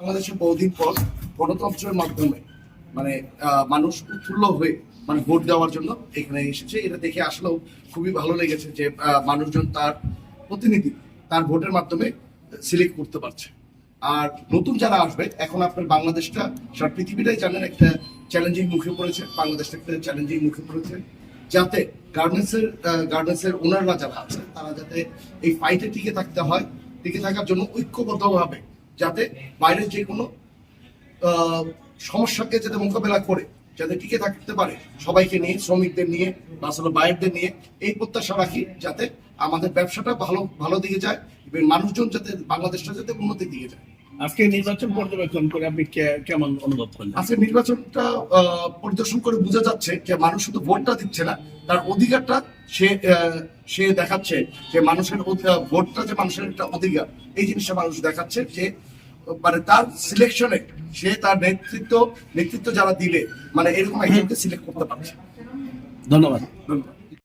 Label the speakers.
Speaker 1: বাংলাদেশে বহুদিন পর গণতন্ত্রের মাধ্যমে মানে মানুষ উৎফুল্ল হয়ে মানে ভোট দেওয়ার জন্য এখানে এসেছে। এটা দেখে আসলেও খুবই ভালো লেগেছে যে মানুষজন তার প্রতিনিধি তার ভোটের মাধ্যমে সিলেক্ট করতে পারছে। আর নতুন যারা আসবে, এখন আপনার বাংলাদেশটা সারা পৃথিবীটাই জানেন একটা চ্যালেঞ্জিং মুখে পড়েছে, বাংলাদেশটা একটা চ্যালেঞ্জিং মুখে পড়েছে, যাতে গার্মেন্টসের ওনাররা যারা আছে তারা যাতে এই ফাইটে টিকে থাকতে হয়, টিকে থাকার জন্য ঐক্যবদ্ধভাবে যাতে বাইরের যে কোনো সমস্যাকে যাতে মোকাবেলা করে যাতে টিকে থাকতে পারে, সবাইকে নিয়ে, শ্রমিকদের নিয়ে, আসলে বাইরদের নিয়ে, এই প্রত্যাশা রাখি যাতে আমাদের ব্যবসাটা ভালো দিকে যায় এবং মানুষজন যাতে বাংলাদেশটা যাতে উন্নতির দিকে যায়।
Speaker 2: আজকে নির্বাচন পর্যবেক্ষণ করে আপনি কেমন অনুভব করলেন?
Speaker 1: আজকে নির্বাচনটা পরিদর্শন করে বোঝা যাচ্ছে যে মানুষ শুধু ভোটটা দিচ্ছে না, তার অধিকারটা সে দেখাচ্ছে যে মানুষের ভোটটা যে মানুষের একটা অধিকার, এই জিনিসটা মানুষ দেখাচ্ছে যে মানে তার সিলেকশনে সে তার নেতৃত্ব যারা দিলে মানে এরকম একজনকে সিলেক্ট করতে পারছে।
Speaker 2: ধন্যবাদ।